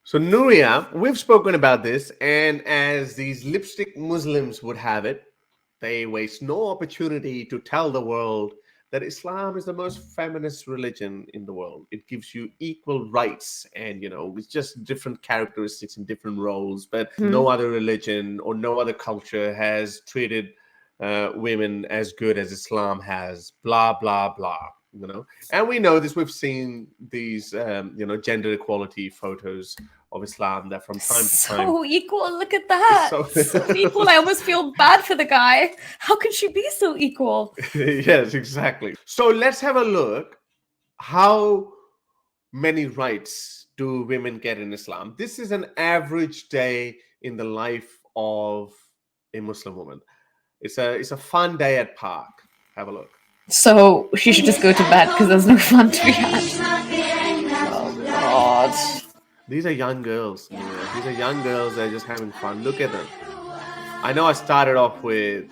So, Nuria, we've spoken about this, and as these lipstick Muslims would have it, they waste no opportunity to tell the world that Islam is the most feminist religion in the world. It gives you equal rights, and it's just different characteristics and different roles, but no Hmm. other religion or no other culture has treated women as good as Islam has, blah, blah, blah. And we know this, we've seen these, gender equality photos of Islam that from time to time. So equal. Look at that. So, So equal. I almost feel bad for the guy. How can she be so equal? yes, exactly. So let's have a look. How many rights do women get in Islam? This is an average day in the life of a Muslim woman. It's a fun day at park. Have a look. So she should just go to bed because there's no fun to be had. Oh God. These are young girls. These are young girls that are just having fun. Look at them. I know I started off with,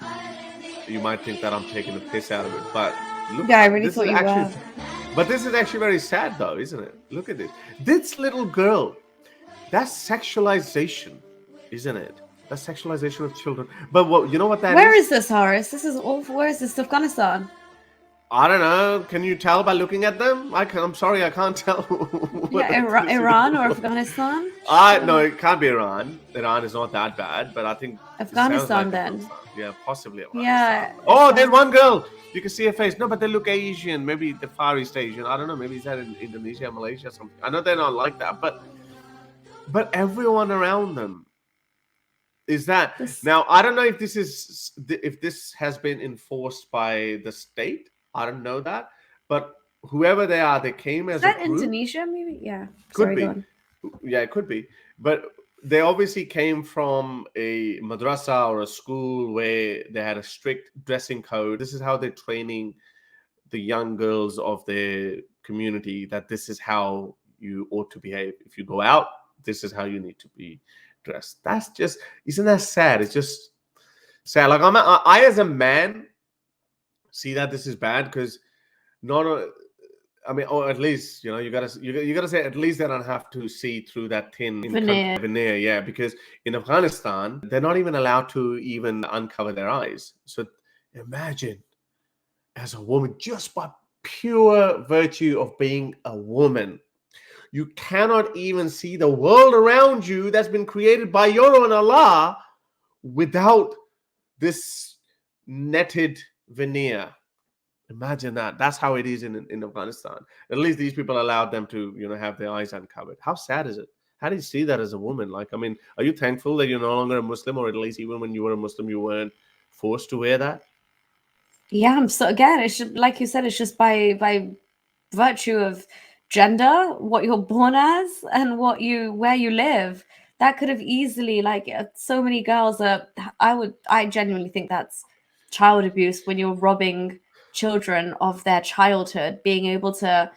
you might think that I'm taking the piss out of it, but look, Yeah, I really this thought is you actually, were. but this is actually very sad though, isn't it? Look at this. This little girl, that's sexualization, isn't it? That's sexualization of children. But you know what that Where is? is this, Horace? This is awful. Where is this? Afghanistan? I don't know. Can you tell by looking at them? I'm sorry, I can't tell. What Yeah, Iran or Afghanistan? No, it can't be Iran. Iran is not that bad, but I think it sounds like Afghanistan then. Afghanistan. Yeah, possibly Afghanistan. Yeah, it Oh, there's sounds. one girl. You can see her face. No, but they look Asian. Maybe the Far East Asian. I don't know. Maybe it's that in Indonesia, Malaysia, something. I know they're not like that, but everyone around them is that. This, Now, I don't know if this has been enforced by the state. I don't know that, but whoever they are, they came is as a that group. Indonesia? Maybe. Yeah. Could Sorry, go be. on. Yeah, it could be. But they obviously came from a madrasa or a school where they had a strict dressing code. This is how they're training the young girls of their community, that this is how you ought to behave. If you go out, this is how you need to be dressed. That's just, isn't that sad? It's just sad. Like I as a man see that this is bad because not I mean, or at least you gotta say at least they don't have to see through that thin Veneer. veneer, yeah. Because in Afghanistan, they're not even allowed to even uncover their eyes. So imagine, as a woman, just by pure virtue of being a woman, you cannot even see the world around you that's been created by your own Allah without this netted veneer. Imagine that. That's how it is in Afghanistan. At least these people allowed them to, have their eyes uncovered. How sad is it? How do you see that as a woman? Like, I mean, are you thankful that you're no longer a Muslim, or at least even when you were a Muslim, you weren't forced to wear that? Yeah, I'm so again. It's just, like you said. It's just by virtue of gender, what you're born as, and where you live. That could have easily, like, so many girls are. I genuinely think that's child abuse when you're robbing children of their childhood, being able to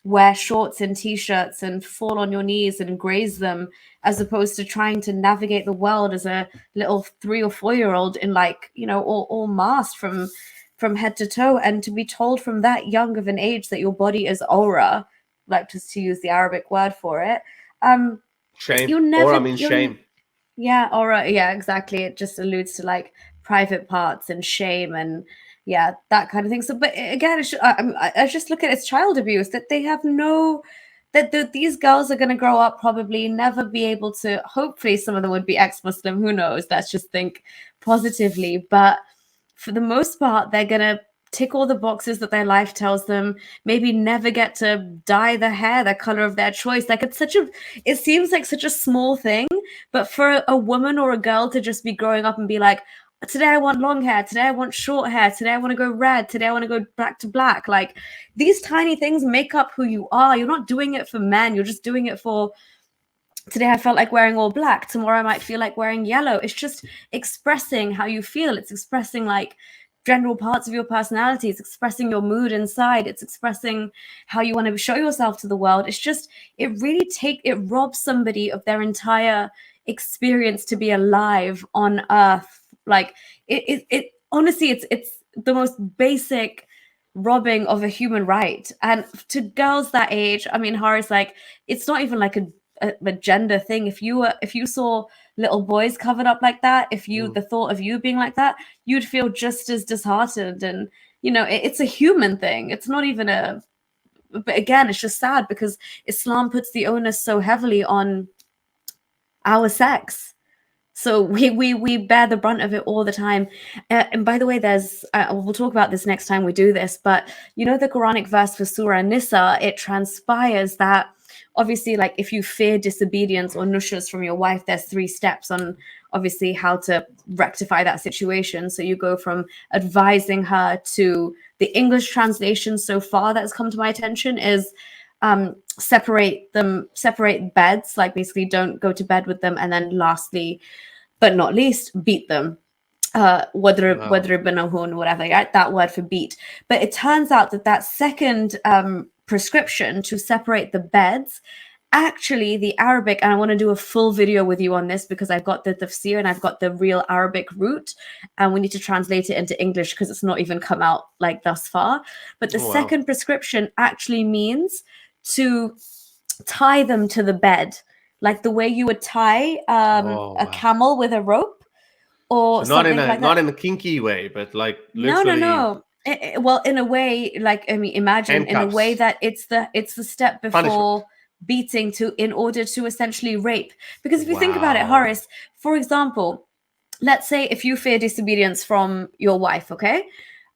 wear shorts and t-shirts and fall on your knees and graze them, as opposed to trying to navigate the world as a little 3 or 4 year old in, like, all masked from head to toe, and to be told from that young of an age that your body is aura, like, just to use the Arabic word for it. um Shame. you'll Or I never mean you'll shame. Yeah, aura, yeah, exactly. It just alludes to, like, private parts and shame and, yeah, that kind of thing. So, but again, I just look at it as child abuse, that they have no, these girls are going to grow up, probably never be able to. Hopefully, some of them would be ex-Muslim. Who knows? Let's just think positively. But for the most part, they're going to tick all the boxes that their life tells them. Maybe never get to dye their hair the color of their choice. Like, it seems like such a small thing, but for a woman or a girl to just be growing up and be like, today I want long hair, today I want short hair, today I want to go red, today I want to go back to black. Like, these tiny things make up who you are. You're not doing it for men, you're just doing it for, today I felt like wearing all black, tomorrow I might feel like wearing yellow. It's just expressing how you feel. It's expressing, like, general parts of your personality. It's expressing your mood inside. It's expressing how you want to show yourself to the world. It's just, it robs somebody of their entire experience to be alive on earth. Like, it honestly, it's the most basic robbing of a human right. And to girls that age, I mean, Horace, like, it's not even like a gender thing. If you saw little boys covered up like that, if you the thought of you being like that, you'd feel just as disheartened. And it's a human thing. It's not even a. But again, it's just sad because Islam puts the onus so heavily on our sex. So we bear the brunt of it all the time. And by the way, there's we'll talk about this next time we do this, but the Quranic verse for Surah Nisa, it transpires that obviously, like, if you fear disobedience or nushuz from your wife, there's 3 steps on obviously how to rectify that situation. So you go from advising her to the English translation so far that has come to my attention is separate beds, like basically don't go to bed with them, and then lastly but not least, beat them. Whether whatever, right? That word for beat. But it turns out that second prescription to separate the beds, actually the Arabic, and I want to do a full video with you on this because I've got the tafsir and I've got the real Arabic root, and we need to translate it into English because it's not even come out like thus far. But the second prescription actually means to tie them to the bed, like the way you would tie a camel with a rope, or so something not in a kinky way, but like literally. No. Well, in a way, like, I mean, imagine handcuffs. In a way that it's the step before punishment. Beating in order to essentially rape. Because if you think about it, Horace, for example, let's say if you fear disobedience from your wife, okay?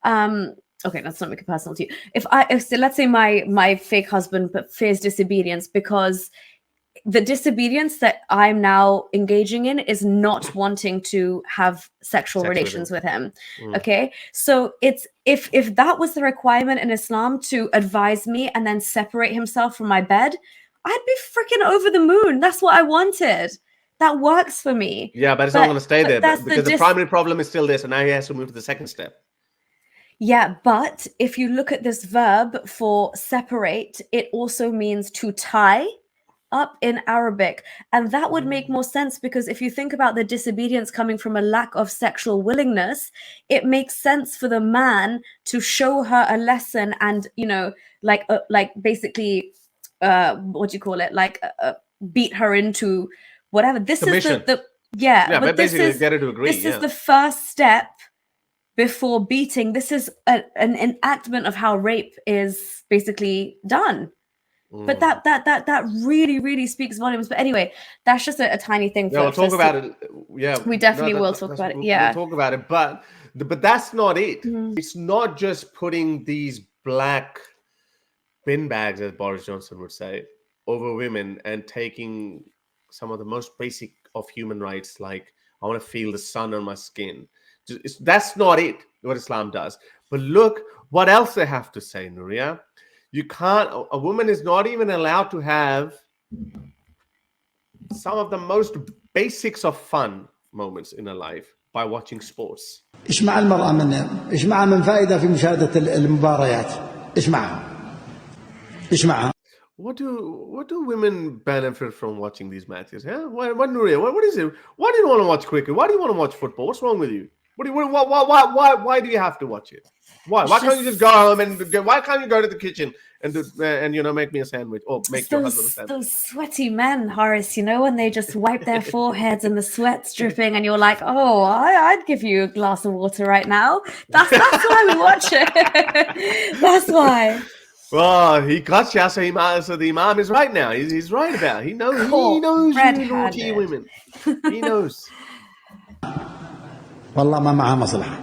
Okay, let's not make it personal to you. If let's say my fake husband fears disobedience because the disobedience that I'm now engaging in is not wanting to have sexual relations with him. Okay, so it's if that was the requirement in Islam to advise me and then separate himself from my bed, I'd be freaking over the moon. That's what I wanted. That works for me. Yeah, but it's not going to stay there because the primary problem is still there. So now he has to move to the second step. Yeah, but if you look at this verb for separate, it also means to tie up in Arabic. And that would make more sense because if you think about the disobedience coming from a lack of sexual willingness, it makes sense for the man to show her a lesson and, like basically, what do you call it? Like beat her into whatever. This submission. Is but basically get her to agree. This is the first step before beating. This is an enactment of how rape is basically done. But that really, really speaks volumes. But anyway, that's just a tiny thing. We'll talk about it. Yeah, we definitely will talk about it. Yeah, we'll talk about it. But that's not it. It's not just putting these black bin bags, as Boris Johnson would say, over women and taking some of the most basic of human rights, like I want to feel the sun on my skin. That's not it. What Islam does. But look what else they have to say, Nuria. You can't, a woman is not even allowed to have some of the most basics of fun moments in her life by watching sports. إيش مع المرأة إيش معها من فائدة في مشاهدة المباريات؟ إيش معها؟ إيش معها؟ What do women benefit from watching these matches? Yeah? What Nuria? What is it? Why do you want to watch cricket? Why do you want to watch football? What's wrong with you? Why do you have to watch it? Why can't you just go home and why can't you go to the kitchen and make me a sandwich or make your husband a sandwich? Those sweaty men, Horace, when they just wipe their foreheads and the sweat's dripping and you're like, oh, I'd give you a glass of water right now. That's why we watch it. That's why. Well, he got you, so the Imam is right now. He's right about it. He knows you naughty women. He knows. والله ما معها مصلحة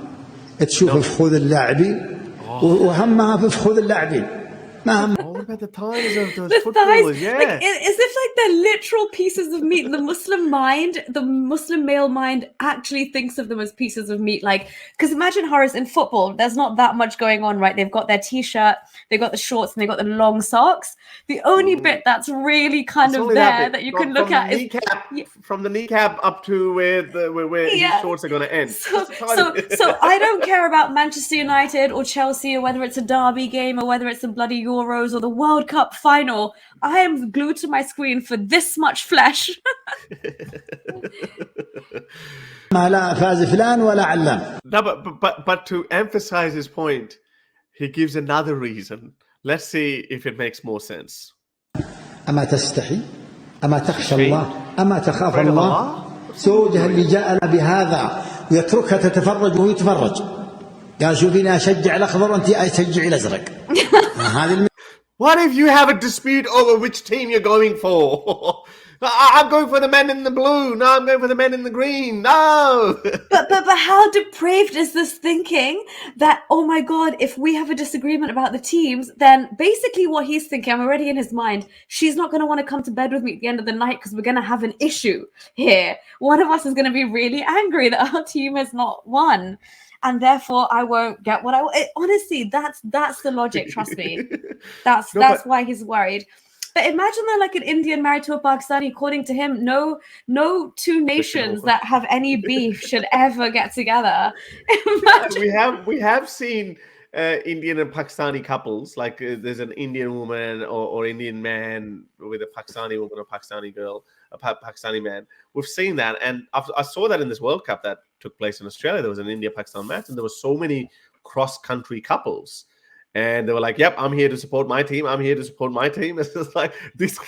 تشوف فخوذ اللاعبين وهمها في فخوذ اللاعبين What about the thighs of those footballers? Yeah. Like, as if like they're literal pieces of meat. The Muslim male mind actually thinks of them as pieces of meat. Like, because imagine, Horace, in football, there's not that much going on, right? They've got their t-shirt, they've got the shorts, and they've got the long socks. The only bit that's really kind of there that you can look at is from the kneecap up to where his shorts are going to end. So I don't care about Manchester United or Chelsea or whether it's a derby game or whether it's the bloody Euros or the World Cup final. I am glued to my screen for this much flesh. No, but to emphasize his point, he gives another reason. Let's see if it makes more sense. أما تستحي أما تخشى الله أما تخاف Afraid of الله Allah? زوجها اللي جاء بهذا ويتركها تتفرج وهو يتفرج قال شوفيني أشجع الأخضر وأنت أشجعي الأزرق. هذه What if you have a dispute over which team you're going for? I'm going for the men in the blue. No, I'm going for the men in the green. No. But how depraved is this thinking that, oh my God, if we have a disagreement about the teams, then basically what he's thinking, I'm already in his mind, she's not going to want to come to bed with me at the end of the night because we're going to have an issue here. One of us is going to be really angry that our team has not won. And therefore, I won't get what I want. Honestly, that's the logic. Trust me. That's why he's worried. But imagine they're like an Indian married to a Pakistani. According to him, no two nations that have any beef should ever get together. We have seen Indian and Pakistani couples. Like there's an Indian woman or Indian man with a Pakistani woman or Pakistani girl, a Pakistani man. We've seen that, and I saw that in this World Cup that took place in Australia. There was an India-Pakistan match, and there were so many cross-country couples. And they were like, "Yep, I'm here to support my team. I'm here to support my team." It's just like this is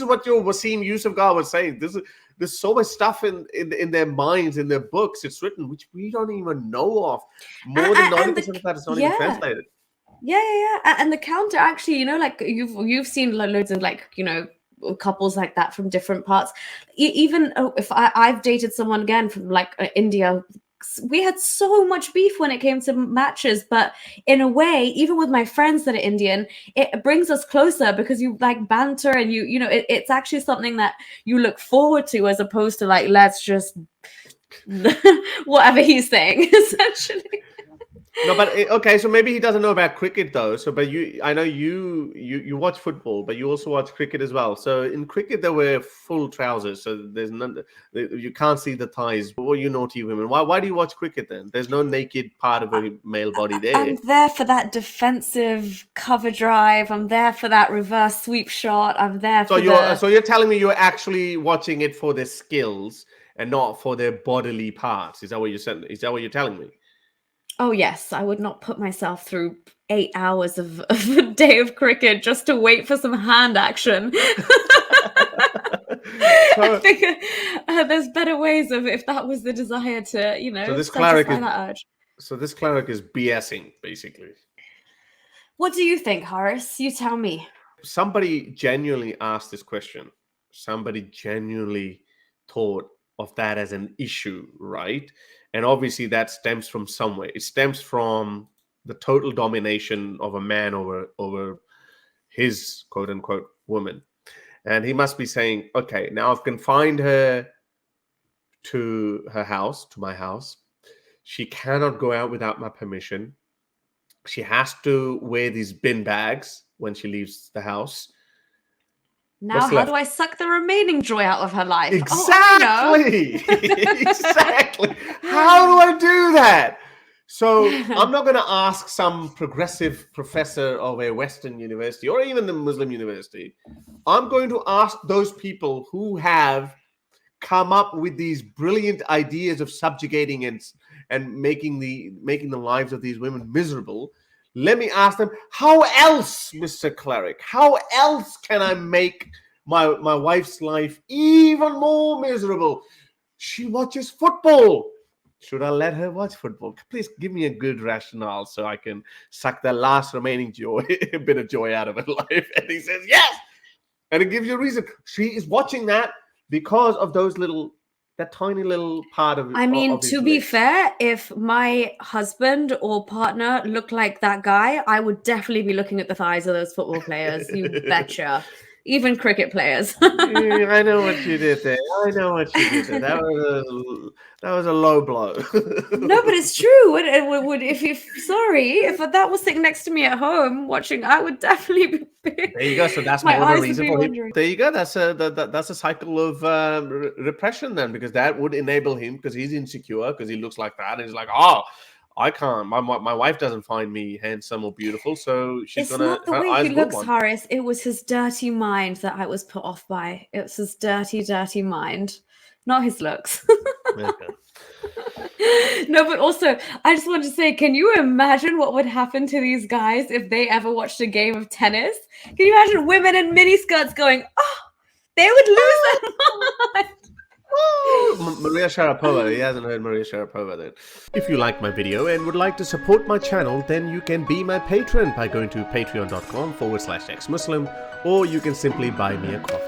what your Wasim Yusufgar was saying. There's so much stuff in their minds, in their books. It's written which we don't even know of. More than 90% of that is not even translated. Yeah. And the counter, actually, like you've seen loads of couples like that from different parts. Even if I've dated someone again from like India. We had so much beef when it came to matches, but in a way, even with my friends that are Indian, it brings us closer because you like banter and it's actually something that you look forward to as opposed to like, let's just whatever he's saying, essentially. No, but okay, so maybe he doesn't know about cricket though. So, but I know you watch football, but you also watch cricket as well. So in cricket, there were full trousers, so there's none. You can't see the thighs. Well, you naughty women. Why do you watch cricket then? There's no naked part of a male body there. I'm there for that defensive cover drive. I'm there for that reverse sweep shot. I'm there for So you're telling me you're actually watching it for their skills and not for their bodily parts? Is that what you're saying? Is that what you're telling me? Oh, yes. I would not put myself through 8 hours of a day of cricket just to wait for some hand action. I think there's better ways of if that was the desire to, satisfy that urge. So this cleric is BSing, basically. What do you think, Horace? You tell me. Somebody genuinely asked this question. Somebody genuinely thought of that as an issue, right? And obviously that stems from somewhere. It stems from the total domination of a man over his quote unquote woman. And he must be saying, okay, now I've confined her to her house, to my house. She cannot go out without my permission. She has to wear these bin bags when she leaves the house. Now, how do I suck the remaining joy out of her life? Exactly. Exactly. How do I do that? So I'm not going to ask some progressive professor of a Western university or even the Muslim university. I'm going to ask those people who have come up with these brilliant ideas of subjugating and making the lives of these women miserable. Let me ask them, how else, Mr. Cleric, how else can I make my wife's life even more miserable? She watches football. Should I let her watch football? Please give me a good rationale so I can suck the last remaining bit of joy out of her life. And he says, yes. And it gives you a reason. She is watching that because of that tiny little part of it. I mean, to be fair, if my husband or partner looked like that guy, I would definitely be looking at the thighs of those football players. You betcha. Even cricket players. I know what you did there. That was a low blow. No, but it's true. If that was sitting next to me at home watching, I would definitely be. There you go. So that's more of a reason for him. There you go. That's a cycle of repression then, because that would enable him, because he's insecure, because he looks like that, and he's like, oh, I can't. My wife doesn't find me handsome or beautiful, so she's gonna. It's not the way he looks, Horace. It was his dirty mind that I was put off by. It was his dirty, dirty mind, not his looks. Okay. No, but also, I just wanted to say, can you imagine what would happen to these guys if they ever watched a game of tennis? Can you imagine women in miniskirts going, oh, they would lose their mind. Maria Sharapova. He hasn't heard Maria Sharapova then. If you like my video and would like to support my channel, then you can be my patron by going to patreon.com/xmuslim, or you can simply buy me a coffee.